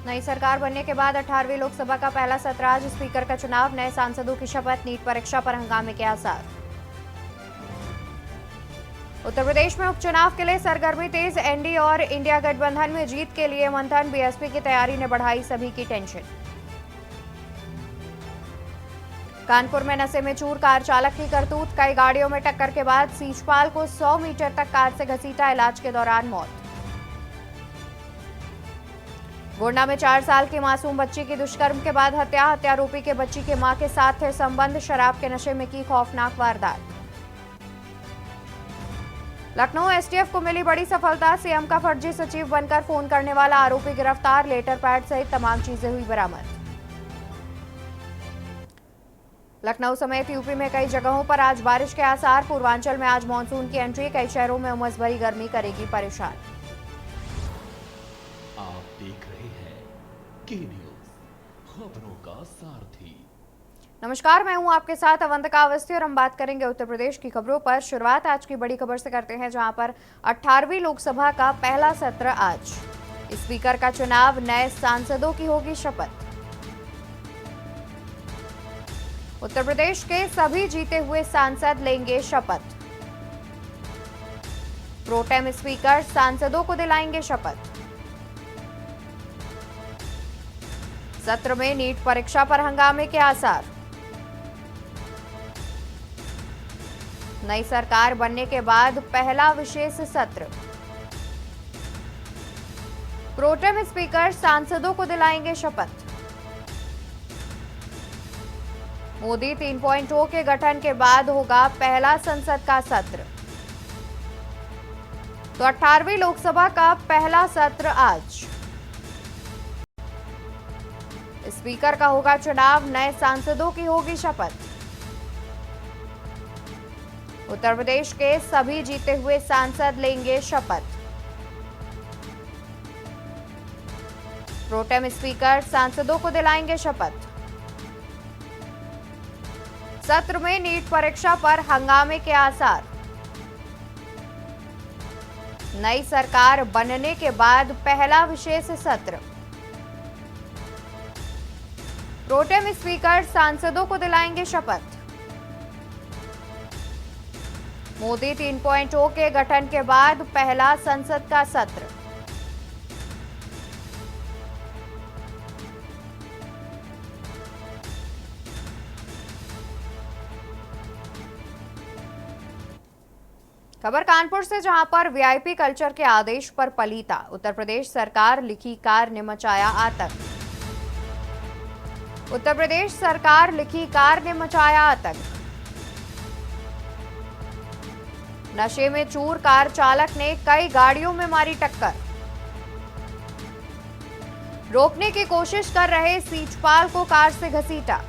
नई सरकार बनने के बाद 18वीं लोकसभा का पहला सत्र आज। स्पीकर का चुनाव, नए सांसदों की शपथ, नीट परीक्षा पर हंगामे के आसार। उत्तर प्रदेश में उपचुनाव के लिए सरगर्मी तेज। एनडीए और इंडिया गठबंधन में जीत के लिए मंथन। बीएसपी की तैयारी ने बढ़ाई सभी की टेंशन। कानपुर में नशे में चूर कार चालक की करतूत। कई गाड़ियों में टक्कर के बाद सीचपाल को 100 मीटर तक कार से घसीटा, इलाज के दौरान मौत। गोंडा में 4 साल की मासूम बच्ची की दुष्कर्म के बाद हत्या। हत्यारोपी के बच्ची के मां के साथ थे संबंध। शराब के नशे में की खौफनाक वारदात। लखनऊ एसटीएफ को मिली बड़ी सफलता। सीएम का फर्जी सचिव बनकर फोन करने वाला आरोपी गिरफ्तार। लेटर पैड सहित तमाम चीजें हुई बरामद। लखनऊ समेत यूपी में कई जगहों पर आज बारिश के आसार। पूर्वांचल में आज मानसून की एंट्री। कई शहरों में उमस भरी गर्मी करेगी परेशान। आप देख रहे हैं के न्यूज, खबरों का सारथी। नमस्कार, मैं हूं आपके साथ अवंतिका अवस्थी और हम बात करेंगे उत्तर प्रदेश की खबरों पर। शुरुआत आज की बड़ी खबर से करते हैं, जहां पर 18वीं लोकसभा का पहला सत्र आज। स्पीकर का चुनाव, नए सांसदों की होगी शपथ। उत्तर प्रदेश के सभी जीते हुए सांसद लेंगे शपथ। प्रोटेम स्पीकर सांसदों को दिलाएंगे शपथ। सत्र में नीट परीक्षा पर हंगामे के आसार। नई सरकार बनने के बाद पहला विशेष सत्र। प्रोटेम स्पीकर सांसदों को दिलाएंगे शपथ। मोदी 3.0 के गठन के बाद होगा पहला संसद का सत्र। तो 18वीं लोकसभा का पहला सत्र आज। स्पीकर का होगा चुनाव, नए सांसदों की होगी शपथ। उत्तर प्रदेश के सभी जीते हुए सांसद लेंगे शपथ। प्रोटेम स्पीकर सांसदों को दिलाएंगे शपथ। सत्र में नीट परीक्षा पर हंगामे के आसार। नई सरकार बनने के बाद पहला विशेष सत्र। प्रोटेम स्पीकर सांसदों को दिलाएंगे शपथ। मोदी 3.0 के गठन के बाद पहला संसद का सत्र। खबर कानपुर से, जहां पर वीआईपी कल्चर के आदेश पर पलीता उत्तर प्रदेश सरकार लिखी कार ने मचाया आतंक। उत्तर प्रदेश सरकार लिखी कार ने मचाया आतंक। नशे में चूर कार चालक ने कई गाड़ियों में मारी टक्कर। रोकने की कोशिश कर रहे सीचपाल को कार से घसीटा।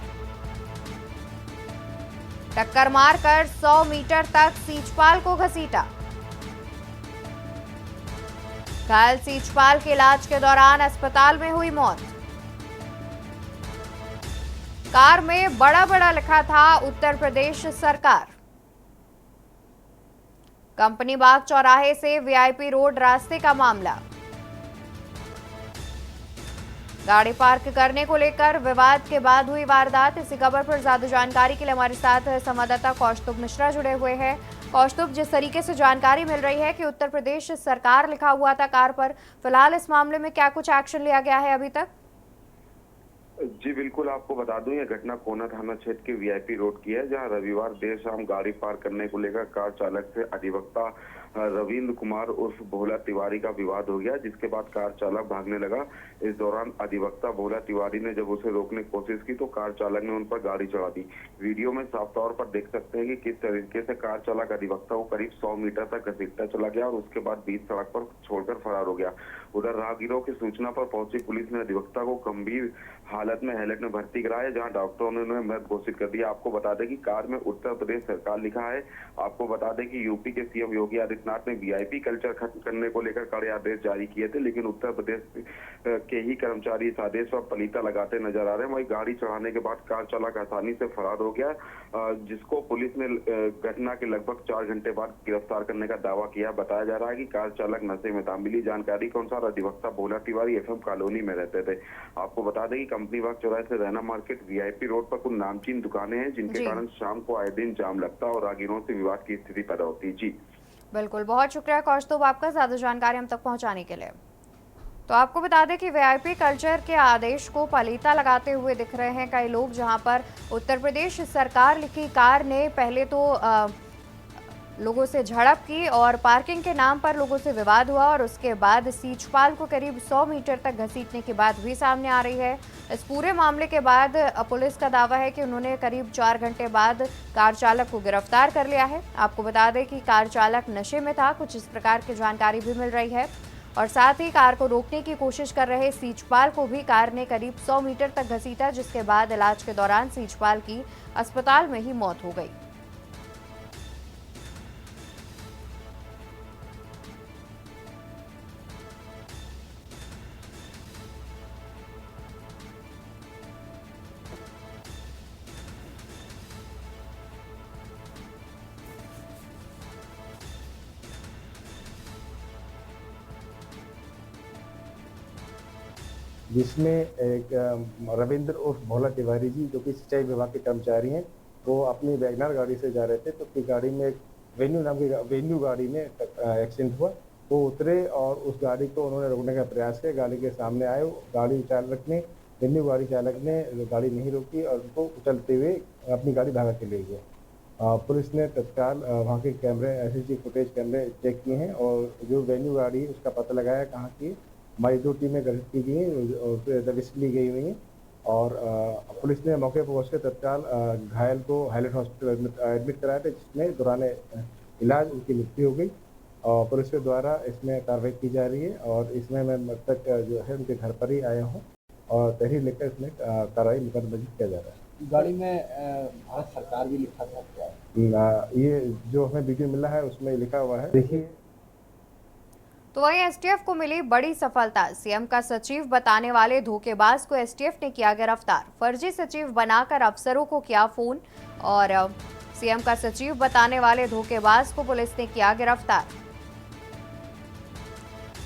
टक्कर मारकर 100 मीटर तक सीचपाल को घसीटा। घायल सीचपाल के इलाज के दौरान अस्पताल में हुई मौत। कार में बड़ा बड़ा लिखा था उत्तर प्रदेश सरकार। कंपनी बाग चौराहे से वीआईपी रोड रास्ते का मामला। गाड़ी पार्क करने को लेकर विवाद के बाद हुई वारदात। इसी खबर पर ज्यादा जानकारी के लिए हमारे साथ संवाददाता कौस्तुभ मिश्रा जुड़े हुए हैं। कौस्तुभ, जिस तरीके से जानकारी मिल रही है कि उत्तर प्रदेश सरकार लिखा हुआ था कार पर, फिलहाल इस मामले में क्या कुछ एक्शन लिया गया है अभी तक? जी बिल्कुल, आपको बता दूं, यह घटना कोना थाना क्षेत्र के वीआईपी रोड की है, जहां रविवार देर शाम गाड़ी पार्क करने को लेकर कार चालक से अधिवक्ता रविंद्र कुमार उर्फ भोला तिवारी का विवाद हो गया, जिसके बाद कार चालक भागने लगा। इस दौरान अधिवक्ता भोला तिवारी ने जब उसे रोकने की कोशिश की तो कार चालक ने उन पर गाड़ी चढ़ा दी। वीडियो में साफ तौर पर देख सकते हैं कि किस तरीके से कार चालक अधिवक्ता को करीब 100 मीटर तक घसीटता चला गया और उसके बाद बीच सड़क पर छोड़कर फरार हो गया। उधर राहगीरों की सूचना पर पहुंची पुलिस ने अधिवक्ता को गंभीर हालत में हैलट में भर्ती कराया, जहां डॉक्टरों ने उन्हें मृत घोषित कर दिया। आपको बता दें कि कार में उत्तर प्रदेश सरकार लिखा है। आपको बता दें कि यूपी के सीएम योगी आदित्यनाथ आदित्यनाथ ने वीआईपी कल्चर खत्म करने को लेकर कड़े आदेश जारी किए थे, लेकिन उत्तर प्रदेश के ही कर्मचारी इस आदेश पर पलीता लगाते नजर आ रहे हैं। वही गाड़ी चढ़ाने के बाद कार चालक आसानी से फरार हो गया, जिसको पुलिस ने घटना के लगभग 4 घंटे बाद गिरफ्तार करने का दावा किया। बताया जा रहा है कि कार चालक नशे में था। मिली जानकारी के अनुसार अधिवक्ता भोला तिवारी एफएम कॉलोनी में रहते थे। आपको बता दें कि कंपनी बाग चौराहे से रैना मार्केट वीआईपी रोड पर कुछ नामचीन दुकानें हैं, जिनके कारण शाम को आए दिन जाम लगता और राहगीरों से विवाद की स्थिति पैदा होती है। जी बिल्कुल, बहुत शुक्रिया कौस्तुभ आपका ज्यादा जानकारी हम तक पहुंचाने के लिए। तो आपको बता दें कि वीआईपी कल्चर के आदेश को पलीता लगाते हुए दिख रहे हैं कई लोग, जहां पर उत्तर प्रदेश सरकार लिखी कार ने पहले तो लोगों से झड़प की और पार्किंग के नाम पर लोगों से विवाद हुआ और उसके बाद सीचपाल को करीब 100 मीटर तक घसीटने की बात भी सामने आ रही है। इस पूरे मामले के बाद पुलिस का दावा है कि उन्होंने करीब 4 घंटे बाद कार चालक को गिरफ्तार कर लिया है। आपको बता दें कि कार चालक नशे में था, कुछ इस प्रकार की जानकारी भी मिल रही है और साथ ही कार को रोकने की कोशिश कर रहे सीचपाल को भी कार ने करीब 100 मीटर तक घसीटा, जिसके बाद इलाज के दौरान सीचपाल की अस्पताल में ही मौत हो गई। जिसमें एक रविंद्र उर्फ भोला तिवारी जी, जो कि सिंचाई विभाग के कर्मचारी हैं, वो अपनी वैगनर गाड़ी से जा रहे थे तो उसकी गाड़ी में एक वेन्यू गाड़ी में एक्सीडेंट हुआ। वो उतरे और उस गाड़ी को उन्होंने रोकने का प्रयास किया। गाड़ी के सामने आए, वेन्यू गाड़ी चालक ने गाड़ी नहीं रोकी और उनको उछलते हुए अपनी गाड़ी भगा के ले गया। पुलिस ने तत्काल वहाँ के एसएसडी फुटेज कैमरे चेक किए हैं और जो वेन्यू गाड़ी है उसका पता लगाया कहाँ की। हमारी 2 टीमें गठित की गई हैं और दबिश ली गई हुई हैं और पुलिस ने मौके पर पहुँचकर तत्काल घायल को हाईलाइट हॉस्पिटल एडमिट कराया था, जिसमें दौरान इलाज उनकी मृत्यु हो गई और पुलिस के द्वारा इसमें कार्रवाई की जा रही है और इसमें मैं मृतक जो है उनके घर पर ही आया हूँ और तहरीर लेकर इसमें कार्रवाई मुकदमा किया जा रहा है। गाड़ी में भारत सरकार भी लिखा था क्या? ये जो हमें वीडियो मिला है उसमें लिखा हुआ है, देखिए। तो वहीं एसटीएफ को मिली बड़ी सफलता। सीएम का सचिव बताने वाले धोखेबाज को एसटीएफ ने किया गिरफ्तार। फर्जी सचिव बनाकर अफसरों को किया फोन और सीएम का सचिव बताने वाले धोखेबाज को पुलिस ने किया गिरफ्तार।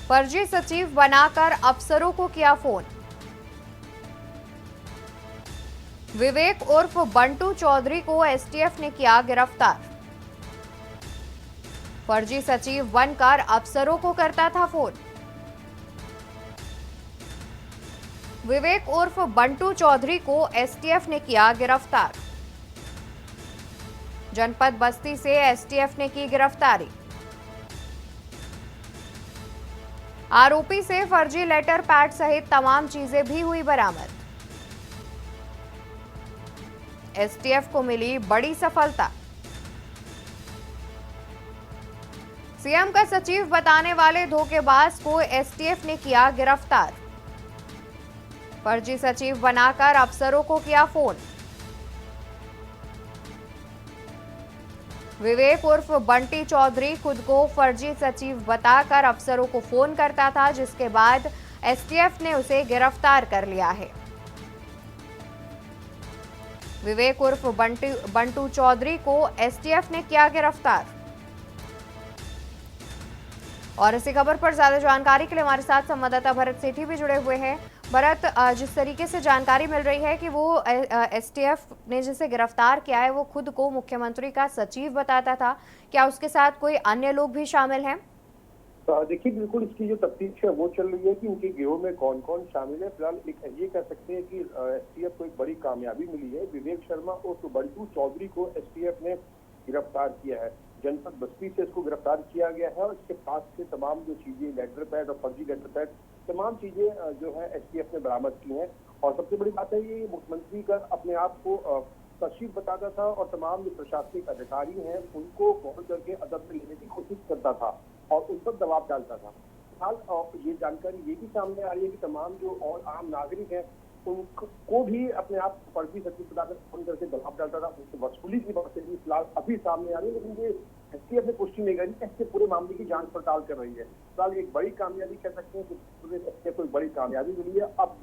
फर्जी सचिव बनाकर अफसरों को किया फोन। विवेक उर्फ बंटू चौधरी को एसटीएफ ने किया गिरफ्तार। फर्जी सचिव बनकर अफसरों को करता था फोन। विवेक उर्फ बंटू चौधरी को एसटीएफ ने किया गिरफ्तार। जनपद बस्ती से एसटीएफ ने की गिरफ्तारी। आरोपी से फर्जी लेटर पैड सहित तमाम चीजें भी हुई बरामद। एसटीएफ को मिली बड़ी सफलता। सीएम का सचिव बताने वाले धोखेबाज को एसटीएफ ने किया गिरफ्तार। फर्जी सचिव बनाकर अफसरों को किया फोन। विवेक उर्फ बंटी चौधरी खुद को फर्जी सचिव बताकर अफसरों को फोन करता था, जिसके बाद एसटीएफ ने उसे गिरफ्तार कर लिया है। विवेक उर्फ बंटू चौधरी को एसटीएफ ने किया गिरफ्तार। और इसी खबर पर ज्यादा जानकारी के लिए हमारे साथ संवाददाता भरत सेठी भी जुड़े हुए हैं। भरत, जिस तरीके से जानकारी मिल रही है कि वो एसटीएफ ने जिसे गिरफ्तार किया है वो खुद को मुख्यमंत्री का सचिव बताता था, क्या उसके साथ कोई अन्य लोग भी शामिल हैं? देखिए, बिल्कुल इसकी जो तफ्तीश है वो चल रही है कि उनके गिरोह में कौन कौन शामिल है। फिलहाल ये कह सकते हैं कि एसटीएफ को एक बड़ी कामयाबी मिली है। विवेक शर्मा और बंटू चौधरी को एसटीएफ ने गिरफ्तार किया है। जनपद बस्ती से इसको गिरफ्तार किया गया है और इसके पास से तमाम जो चीजें, लेटर पैड और फर्जी लेटर पैड, तमाम चीजें जो है एसटीएफ ने बरामद की हैं। और सबसे बड़ी बात है, ये मुख्यमंत्री का अपने आप को सचिव बताता था और तमाम जो प्रशासनिक अधिकारी हैं उनको कॉल करके अदब में लेने की कोशिश करता था और उन पर दबाव डालता था। फिलहाल ये जानकारी ये भी सामने आ रही है कि तमाम जो और आम नागरिक हैं उनको भी अपने आप फर्जी सचिव बताकर फोन करके दबाव डालता था, उससे वसूली की बात फिलहाल अभी सामने आ रही है। लेकिन ये एसटीएफ ने पुष्टि नहीं करी, इससे पूरे मामले की जांच पड़ताल कर रही है। फिलहाल एक बड़ी कामयाबी कह सकते हैं कि पूरे एसटीएफ को एक बड़ी कामयाबी मिली है। अब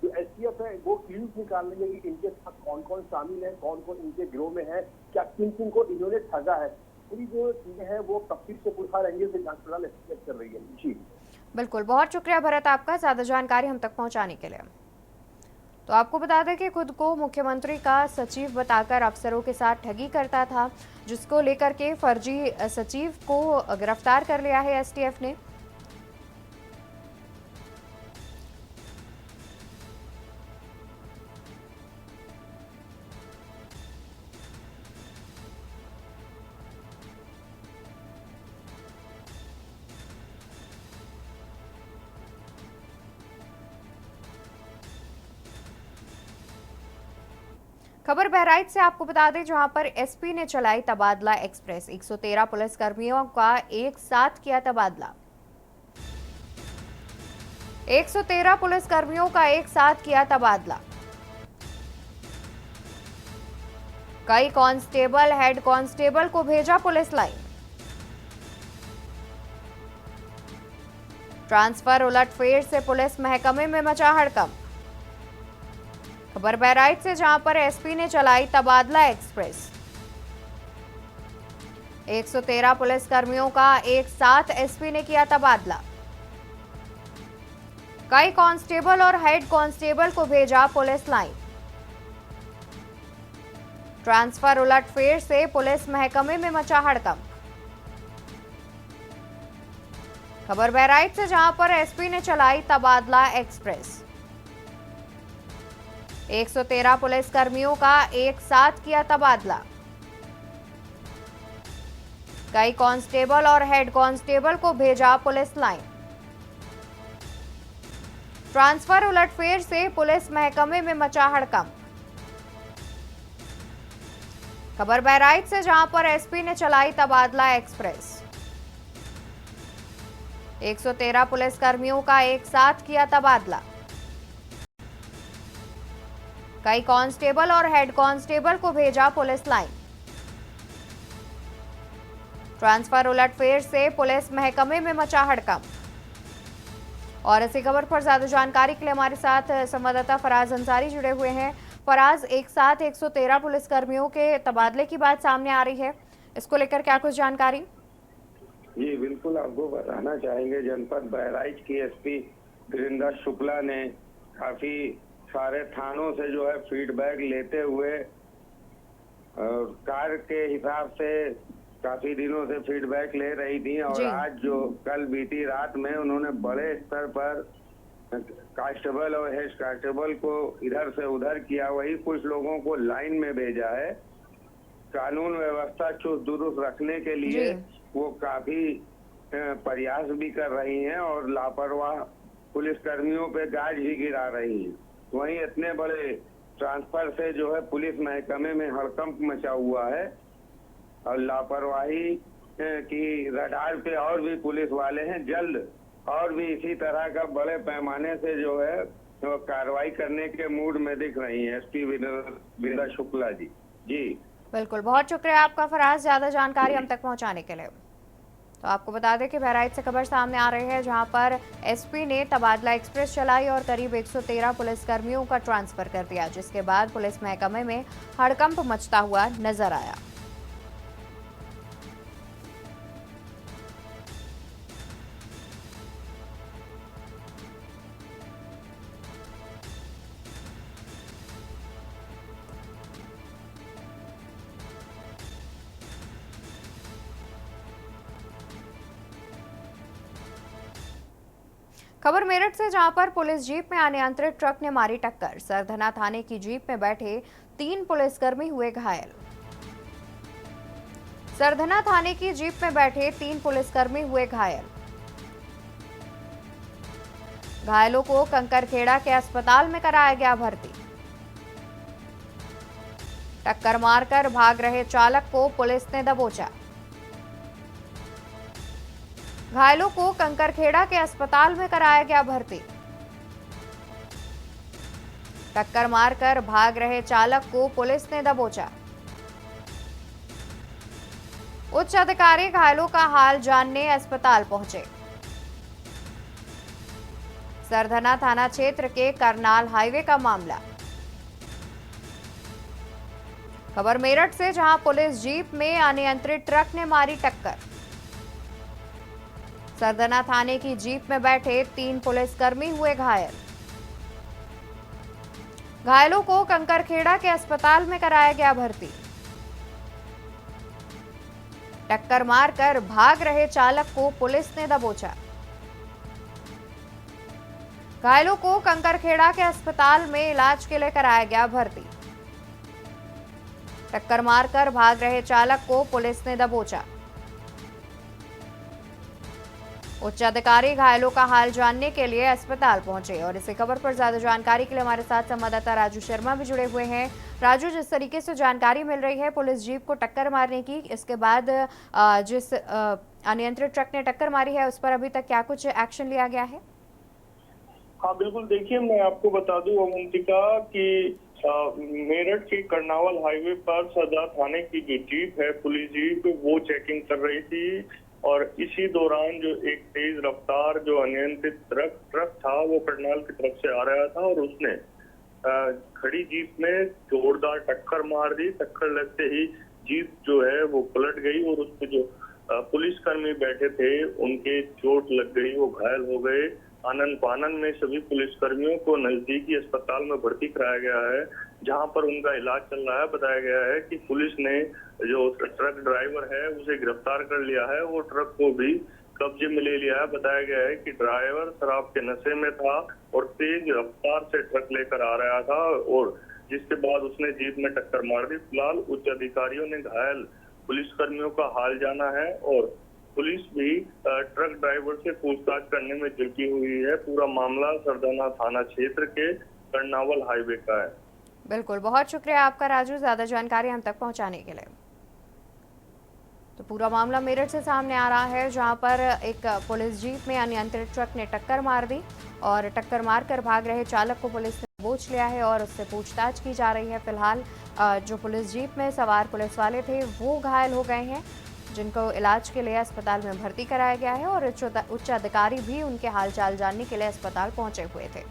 जो एसटीएफ है वो क्लूज निकाल रही है कि इनके साथ कौन कौन शामिल है, कौन कौन इनके गिरोह में है, क्या किन किन को इन्होंने ठगा है। पूरी जो चीजें हैं वो तफ्तीश से पूरा एंगल से जांच पड़ताल एसटीएफ कर रही है। जी बिल्कुल, बहुत शुक्रिया भरत आपका ज्यादा जानकारी हम तक पहुंचाने के लिए। तो आपको बता दें कि खुद को मुख्यमंत्री का सचिव बताकर अफसरों के साथ ठगी करता था, जिसको लेकर के फर्जी सचिव को गिरफ्तार कर लिया है एसटीएफ ने। खबर बहराइच से आपको बता दें, जहां पर एसपी ने चलाई तबादला एक्सप्रेस। 113 पुलिस कर्मियों का एक साथ किया तबादला। 113 पुलिस कर्मियों का एक साथ किया तबादला। कई कांस्टेबल, हेड कांस्टेबल को भेजा पुलिस लाइन। ट्रांसफर उलटफेर से पुलिस महकमे में मचा हड़कंप। खबर बहराइच से, जहां पर एसपी ने चलाई तबादला एक्सप्रेस। 113 पुलिस कर्मियों का एक साथ एसपी ने किया तबादला। कई कांस्टेबल और हेड कांस्टेबल को भेजा पुलिस लाइन। ट्रांसफर उलटफेर से पुलिस महकमे में मचा हड़कंप। खबर बहराइच से, जहां पर एसपी ने चलाई तबादला एक्सप्रेस। 113 पुलिस कर्मियों का एक साथ किया तबादला। कई कांस्टेबल और हेड कांस्टेबल को भेजा पुलिस लाइन। ट्रांसफर उलटफेर से पुलिस महकमे में मचा हड़कंप। खबर बहराइच से, जहां पर एसपी ने चलाई तबादला एक्सप्रेस। 113 पुलिस कर्मियों का एक साथ किया तबादला। कई कांस्टेबल और हेड कांस्टेबल को भेजा पुलिस लाइन। ट्रांसफर उलटफेर से पुलिस महकमे में मचा हड़कंप। और इसी खबर पर ज्यादा जानकारी के लिए हमारे साथ संवाददाता फराज अंसारी जुड़े हुए हैं। फराज, एक साथ 113 पुलिस कर्मियों के तबादले की बात सामने आ रही है, इसको लेकर क्या कुछ जानकारी? जी बिल्कुल, आपको बताना चाहेंगे, जनपद बहराइच की एसपी गिरिंदा शुक्ला ने काफी सारे थानों से जो है फीडबैक लेते हुए कार्य के हिसाब से काफी दिनों से फीडबैक ले रही थी। और आज जो कल बीती रात में उन्होंने बड़े स्तर पर कांस्टेबल और हेड कांस्टेबल को इधर से उधर किया, वही कुछ लोगों को लाइन में भेजा है। कानून व्यवस्था चुस्त दुरुस्त रखने के लिए वो काफी प्रयास भी कर रही हैं और लापरवाह पुलिस कर्मियों पे गाज भी गिरा रही हैं। वहीं इतने बड़े ट्रांसफर से जो है पुलिस महकमे में हड़कंप मचा हुआ है और लापरवाही की रडार पे और भी पुलिस वाले हैं। जल्द और भी इसी तरह का बड़े पैमाने से जो है तो कार्रवाई करने के मूड में दिख रही है एसपी गिरिंदा शुक्ला जी। जी बिल्कुल, बहुत शुक्रिया आपका फराज, ज्यादा जानकारी हम तक पहुंचाने के लिए। तो आपको बता दें कि बहराइच से खबर सामने आ रही है, जहां पर एसपी ने तबादला एक्सप्रेस चलाई और करीब 113 पुलिस कर्मियों का ट्रांसफर कर दिया, जिसके बाद पुलिस महकमे में हड़कंप मचता हुआ नजर आया। खबर मेरठ से, जहां पर पुलिस जीप में अनियंत्रित ट्रक ने मारी टक्कर। सरधना थाने की जीप में बैठे 3 पुलिसकर्मी हुए घायल। सरधना थाने की जीप में बैठे 3 पुलिसकर्मी हुए घायल। घायलों को कंकरखेड़ा के अस्पताल में कराया गया भर्ती। टक्कर मारकर भाग रहे चालक को पुलिस ने दबोचा। घायलों को कंकरखेड़ा के अस्पताल में कराया गया भर्ती। टक्कर मारकर भाग रहे चालक को पुलिस ने दबोचा। उच्च अधिकारी घायलों का हाल जानने अस्पताल पहुंचे। सरधना थाना क्षेत्र के करनाल हाईवे का मामला। खबर मेरठ से, जहां पुलिस जीप में अनियंत्रित ट्रक ने मारी टक्कर। सरधना थाने की जीप में बैठे 3 पुलिसकर्मी हुए घायल। घायलों को कंकरखेड़ा के अस्पताल में कराया गया भर्ती। टक्कर मारकर भाग रहे चालक को पुलिस ने दबोचा। घायलों को कंकरखेड़ा के अस्पताल में इलाज के लिए कराया गया भर्ती। टक्कर मारकर भाग रहे चालक को पुलिस ने दबोचा। उच्च अधिकारी घायलों का हाल जानने के लिए अस्पताल पहुंचे और इसी खबर पर ज्यादा जानकारी के लिए हमारे साथ संवाददाता राजू शर्मा भी जुड़े हुए हैं। राजू, जिस तरीके से जानकारी मिल रही है पुलिस जीप को टक्कर मारने की, इसके बाद जिस अनियंत्रित ट्रक ने टक्कर मारी है उस पर अभी तक क्या कुछ एक्शन लिया गया है? हाँ बिल्कुल, देखिए मैं आपको बता दूं अवंतिका कि मेरठ के कर्नावल हाईवे पर सदर थाने की जो जीप है, पुलिस जीप, वो चेकिंग कर रही थी और इसी दौरान जो एक तेज रफ्तार जो अनियंत्रित ट्रक था वो करनाल की तरफ से आ रहा था और उसने खड़ी जीप में जोरदार टक्कर मार दी। टक्कर लगते ही जीप जो है वो पलट गई और उस पर जो पुलिसकर्मी बैठे थे उनके चोट लग गई, वो घायल हो गए। आनन फानन में सभी पुलिसकर्मियों को नजदीकी अस्पताल में भर्ती कराया गया है, जहां पर उनका इलाज चल रहा है। बताया गया है कि पुलिस ने जो ट्रक ड्राइवर है उसे गिरफ्तार कर लिया है, वो ट्रक को भी कब्जे में ले लिया है। बताया गया है कि ड्राइवर शराब के नशे में था और तेज रफ्तार से ट्रक लेकर आ रहा था और जिसके बाद उसने जीप में टक्कर मार दी। फिलहाल उच्च अधिकारियों ने घायल पुलिसकर्मियों का हाल जाना है और पुलिस भी ट्रक ड्राइवर से पूछताछ करने में जुटी हुई है। पूरा मामला सरधना थाना क्षेत्र के कर्नावल हाईवे का है। बिल्कुल, बहुत शुक्रिया आपका राजू, ज्यादा जानकारी हम तक पहुंचाने के लिए। तो पूरा मामला मेरठ से सामने आ रहा है, जहां पर एक पुलिस जीप में अनियंत्रित ट्रक ने टक्कर मार दी और टक्कर मारकर भाग रहे चालक को पुलिस ने दबोच लिया है और उससे पूछताछ की जा रही है। फिलहाल जो पुलिस जीप में सवार पुलिस वाले थे वो घायल हो गए हैं, जिनको इलाज के लिए अस्पताल में भर्ती कराया गया है और उच्च अधिकारी भी उनके हालचाल जानने के लिए अस्पताल पहुंचे हुए थे।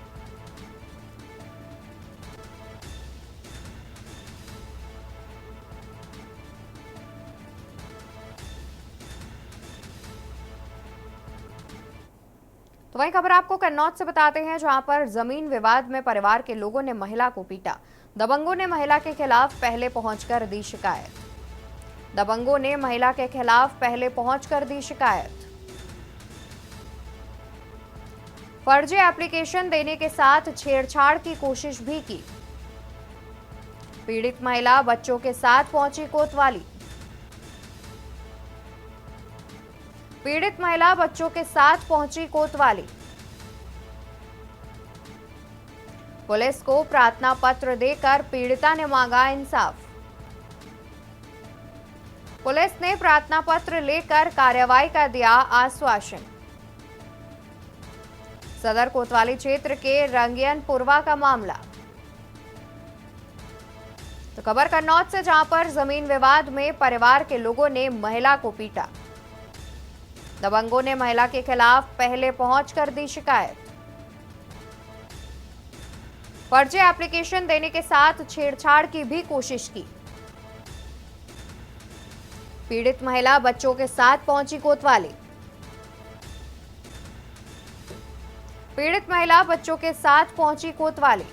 तो वही खबर आपको कन्नौज से बताते हैं, जहां पर जमीन विवाद में परिवार के लोगों ने महिला को पीटा। दबंगों ने महिला के खिलाफ पहले पहुंचकर दी शिकायत। दबंगों ने महिला के खिलाफ पहले पहुंचकर दी शिकायत। फर्जी एप्लीकेशन देने के साथ छेड़छाड़ की कोशिश भी की। पीड़ित महिला बच्चों के साथ पहुंची कोतवाली। पीड़ित महिला बच्चों के साथ पहुंची कोतवाली। पुलिस को प्रार्थना पत्र देकर पीड़िता ने मांगा इंसाफ। पुलिस ने प्रार्थना पत्र लेकर कार्रवाई का दिया आश्वासन। सदर कोतवाली क्षेत्र के रंगियनपुरवा का मामला। तो खबर कन्नौज से, जहां पर जमीन विवाद में परिवार के लोगों ने महिला को पीटा। दबंगों ने महिला के खिलाफ पहले पहुंचकर दी शिकायत। फर्जी एप्लीकेशन देने के साथ छेड़छाड़ की भी कोशिश की। पीड़ित महिला बच्चों के साथ पहुंची कोतवाली। पीड़ित महिला बच्चों के साथ पहुंची कोतवाली।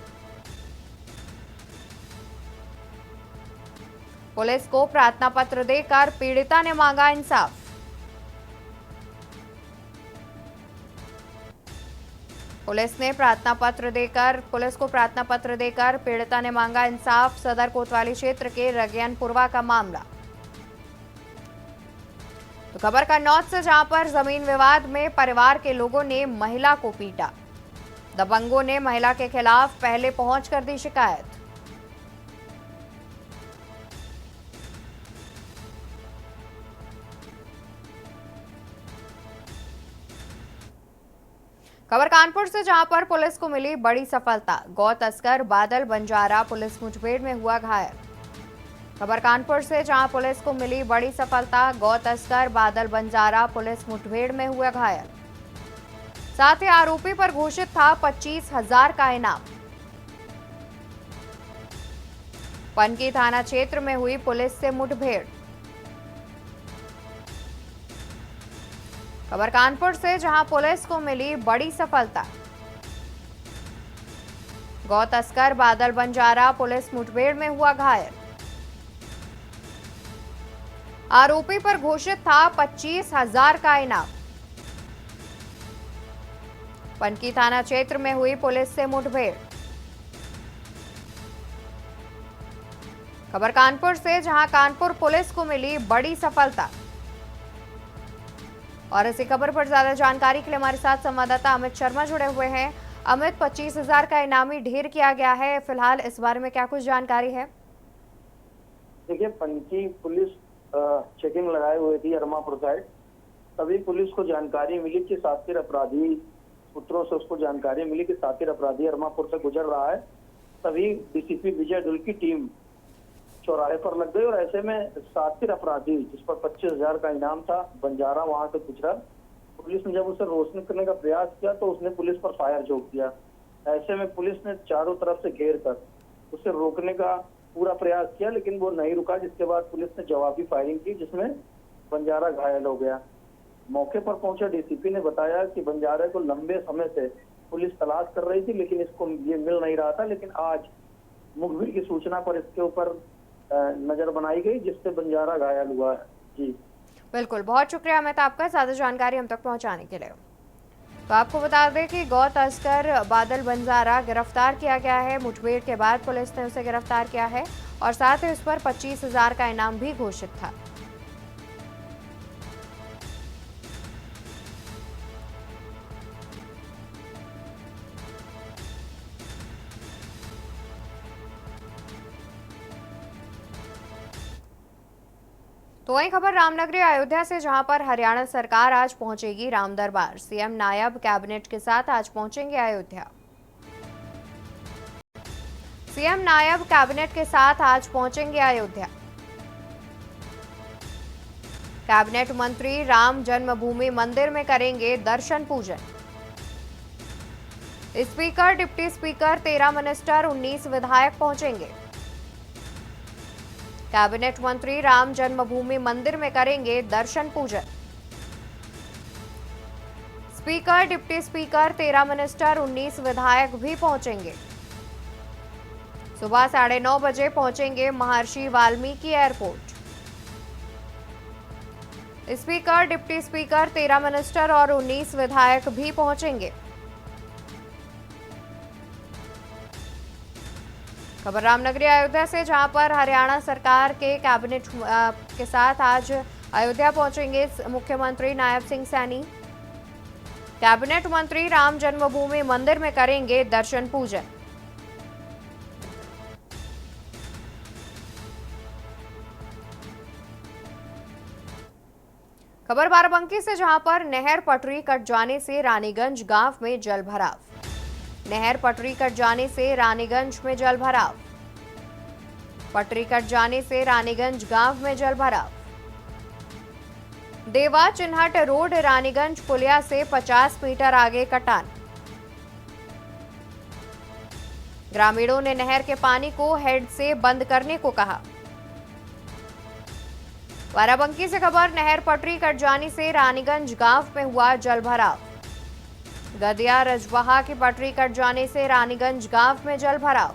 पुलिस को प्रार्थना पत्र देकर पीड़िता ने मांगा इंसाफ। पुलिस को प्रार्थना पत्र देकर पीड़िता ने मांगा इंसाफ। सदर कोतवाली क्षेत्र के रंगियनपुरवा का मामला। तो खबर कन्नौज से, जहां पर जमीन विवाद में परिवार के लोगों ने महिला को पीटा। दबंगों ने महिला के खिलाफ पहले पहुंचकर दी शिकायत। खबर कानपुर से, जहां पर पुलिस को मिली बड़ी सफलता। गौ तस्कर बादल बंजारा पुलिस मुठभेड़ में हुआ घायल। खबर कानपुर से, जहां पुलिस को मिली बड़ी सफलता। गौ तस्कर बादल बंजारा पुलिस मुठभेड़ में हुए घायल। साथ ही आरोपी पर घोषित था 25,000 का इनाम। पनकी थाना क्षेत्र में हुई पुलिस से मुठभेड़। खबर कानपुर से, जहां पुलिस को मिली बड़ी सफलता। गौ तस्कर बादल बंजारा पुलिस मुठभेड़ में हुआ घायल। आरोपी पर घोषित था 25,000 का इनाम। पनकी थाना क्षेत्र में हुई पुलिस से मुठभेड़। खबर कानपुर से, जहां कानपुर पुलिस को मिली बड़ी सफलता। और इसी खबर पर ज्यादा जानकारी के लिए हमारे साथ संवाददाता अमित शर्मा जुड़े हुए हैं। अमित, 25,000 का इनामी ढेर किया गया है, फिलहाल इस बारे में क्या कुछ जानकारी है? देखिए, पनकी पुलिस चेकिंग लगाए हुए थी अरमापुर साइड। तभी पुलिस को जानकारी मिली कि शातिर अपराधी, सूत्रों से उसको जानकारी मिली कि शातिर अपराधी अरमापुर से गुजर रहा है। तभी डीसीपी विजय ढुल की टीम चौराहे पर लग गई और ऐसे में शातिर अपराधी, जिस पर 25,000 का इनाम था, बंजारा वहां से गुजरा। पुलिस ने जब उसे रोशनी करने का प्रयास किया तो उसने पुलिस पर फायर झोंक दिया। ऐसे में पुलिस ने चारों तरफ से घेर कर उसे रोकने का पूरा प्रयास किया, लेकिन वो नहीं रुका, जिसके बाद पुलिस ने जवाबी फायरिंग की, जिसमें बंजारा घायल हो गया। मौके पर पहुंचे डीसीपी ने बताया कि बंजारे को लंबे समय से पुलिस तलाश कर रही थी, लेकिन इसको ये मिल नहीं रहा था। लेकिन आज मुखबिर की सूचना पर इसके ऊपर नजर बनाई गई, जिससे बंजारा घायल हुआ है। जी बिल्कुल, बहुत शुक्रिया अमित आपका ज्यादा जानकारी हम तक पहुंचाने के लिए। तो आपको बता दें कि गौ तस्कर बादल बंजारा गिरफ्तार किया गया है। मुठभेड़ के बाद पुलिस ने उसे गिरफ्तार किया है और साथ ही उस पर 25,000 का इनाम भी घोषित था। तो वही खबर रामनगरी अयोध्या से, जहां पर हरियाणा सरकार आज पहुंचेगी राम दरबार। सीएम नायब कैबिनेट के साथ आज पहुंचेंगे अयोध्या। सीएम नायब कैबिनेट के साथ आज पहुंचेंगे अयोध्या। कैबिनेट मंत्री राम जन्मभूमि मंदिर में करेंगे दर्शन पूजन। स्पीकर, डिप्टी स्पीकर, 13 मिनिस्टर, 19 विधायक पहुंचेंगे। कैबिनेट मंत्री राम जन्मभूमि मंदिर में करेंगे दर्शन पूजन। स्पीकर, डिप्टी स्पीकर, 13 मिनिस्टर, 19 विधायक भी पहुंचेंगे। सुबह 9:30 बजे पहुंचेंगे महर्षि Valmiki airport. Speaker, deputy speaker, 13 minister और 19 विधायक भी पहुंचेंगे। खबर रामनगरी अयोध्या से, जहां पर हरियाणा सरकार के कैबिनेट के साथ आज अयोध्या पहुंचेंगे मुख्यमंत्री नायब सिंह सैनी। कैबिनेट मंत्री राम जन्मभूमि मंदिर में करेंगे दर्शन पूजन। खबर बाराबंकी से, जहां पर नहर पटरी कट जाने से रानीगंज गांव में जलभराव। नहर पटरी कट जाने से रानीगंज में जलभराव। पटरी कट जाने से रानीगंज गांव में जलभराव। देवा चिन्हट रोड रानीगंज पुलिया से 50 मीटर आगे कटान। ग्रामीणों ने नहर के पानी को हेड से बंद करने को कहा। बाराबंकी से खबर, नहर पटरी कट जाने से रानीगंज गांव में हुआ जलभराव। गदिया रजबहा की पटरी कट जाने से रानीगंज गांव में जलभराव।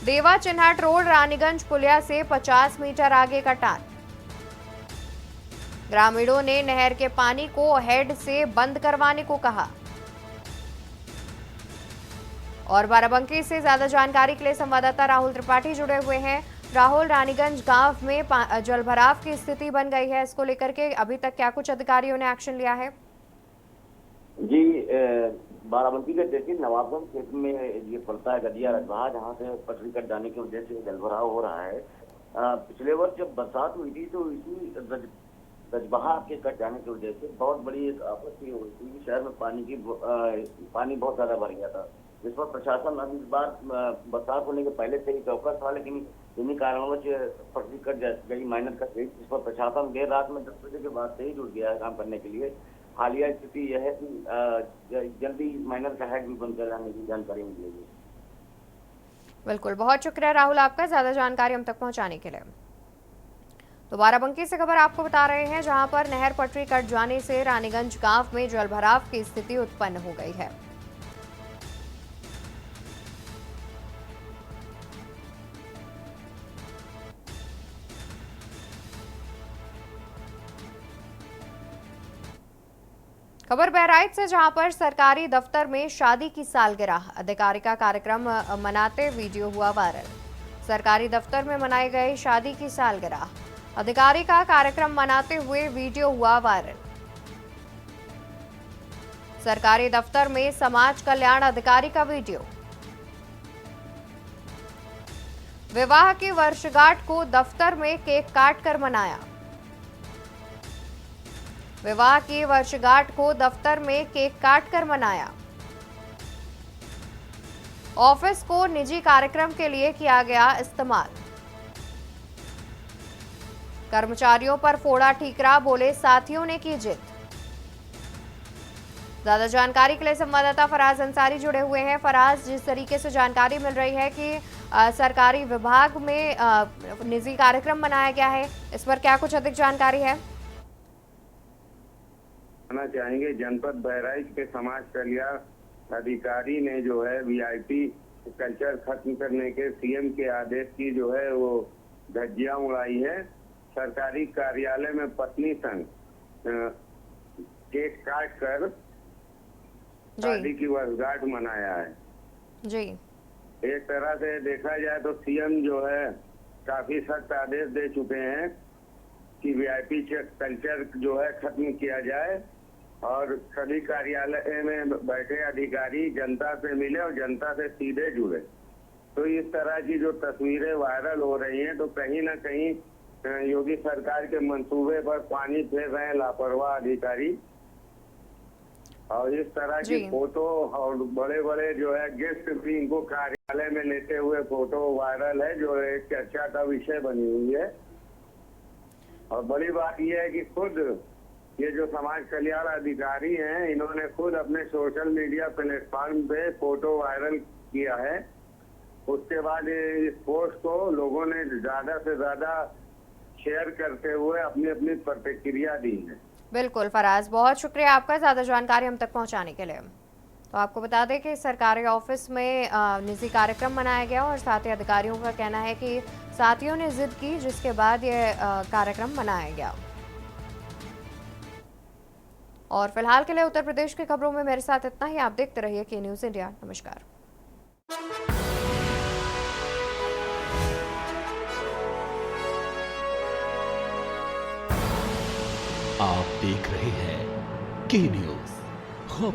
देवा चिन्हट रोड रानीगंज पुलिया से 50 मीटर आगे कटान। ग्रामीणों ने नहर के पानी को हेड से बंद करवाने को कहा। और बाराबंकी से ज्यादा जानकारी के लिए संवाददाता राहुल त्रिपाठी जुड़े हुए हैं। राहुल, रानीगंज गांव में जलभराव की स्थिति बन गई है, इसको लेकर के अभी तक क्या कुछ अधिकारियों ने एक्शन लिया है? जी, बाराबंकी के देखिए नवाबगंज क्षेत्र में ये पड़ता है गदिया रजबहा, जहाँ से पटरी कट जाने की वजह से जलभराव हो रहा है। पिछले वर्ष जब बरसात हुई थी तो इसी रजबहा के कट जाने की वजह से बहुत बड़ी एक आपत्ति हुई थी। शहर में पानी बहुत ज्यादा भर गया था, जिस पर प्रशासन अब इस बार बरसात होने के पहले से ही चौकस था, लेकिन जिन्हीं कारणवश पटरी कट गई, माइनर कट गई, जिस पर प्रशासन देर रात में 10 बजे के बाद से ही जुट गया है काम करने के लिए। हालिया स्थिति यह है कि जल्दी माइनर का हैक भी बंद कर जाने की जानकारी मिलेगी। बिल्कुल, बहुत शुक्रिया राहुल आपका ज्यादा जानकारी हम तक पहुंचाने के लिए। तो बाराबंकी से खबर आपको बता रहे हैं, जहां पर नहर पटरी कट जाने से रानीगंज गांव में जलभराव की स्थिति उत्पन्न हो गई है। खबर बहराइच से, जहां पर सरकारी दफ्तर में शादी की सालगिरह अधिकारी का कार्यक्रम मनाते वीडियो हुआ वायरल। सरकारी दफ्तर में मनाई गई शादी की सालगिरह अधिकारी का कार्यक्रम मनाते हुए वीडियो हुआ वायरल। सरकारी दफ्तर में समाज कल्याण अधिकारी का वीडियो। विवाह की वर्षगांठ को दफ्तर में केक काटकर मनाया। विवाह की वर्षगांठ को दफ्तर में केक काटकर मनाया। ऑफिस को निजी कार्यक्रम के लिए किया गया इस्तेमाल। कर्मचारियों पर फोड़ा ठीकरा, बोले साथियों ने की जिद। ज्यादा जानकारी के लिए संवाददाता फराज अंसारी जुड़े हुए हैं। फराज, जिस तरीके से जानकारी मिल रही है कि सरकारी विभाग में निजी कार्यक्रम मनाया गया है, इस पर क्या कुछ अधिक जानकारी है? चाहेंगे जनपद बहराइच के समाज कल्याण अधिकारी ने जो है वीआईपी कल्चर खत्म करने के सीएम के आदेश की जो है वो धज्जियां उड़ाई है। सरकारी कार्यालय में पत्नी संग केक काट कर शादी की वर्षगांठ मनाया है जी। एक तरह से देखा जाए तो सीएम जो है काफी सख्त आदेश दे चुके हैं कि वीआईपी कल्चर जो है खत्म किया जाए और सभी कार्यालय में बैठे अधिकारी जनता से मिले और जनता से सीधे जुड़े। तो इस तरह की जो तस्वीरें वायरल हो रही हैं, तो कहीं ना कहीं योगी सरकार के मंसूबे पर पानी फेर रहे हैं लापरवाह अधिकारी। और इस तरह की फोटो और बड़े बड़े जो है गेस्ट भी इनको कार्यालय में लेते हुए फोटो वायरल है, जो एक चर्चा का विषय बनी हुई है। और बड़ी बात यह है कि खुद ये जो समाज कल्याण अधिकारी हैं, इन्होंने खुद अपने सोशल मीडिया प्लेटफॉर्म पे फोटो वायरल किया है। उसके बाद इस पोस्ट को लोगों ने ज्यादा से ज्यादा शेयर करते हुए अपनी अपनी प्रतिक्रिया दी है। बिल्कुल फराज, बहुत शुक्रिया आपका ज्यादा जानकारी हम तक पहुंचाने के लिए। तो आपको बता दें कि सरकारी ऑफिस में निजी कार्यक्रम मनाया गया और साथ ही अधिकारियों का कहना है कि साथियों ने जिद की, जिसके बाद ये कार्यक्रम मनाया गया। और फिलहाल के लिए उत्तर प्रदेश की खबरों में मेरे साथ इतना ही। आप देखते रहिए के न्यूज़ इंडिया। नमस्कार। आप देख रहे हैं के न्यूज़ खबरों।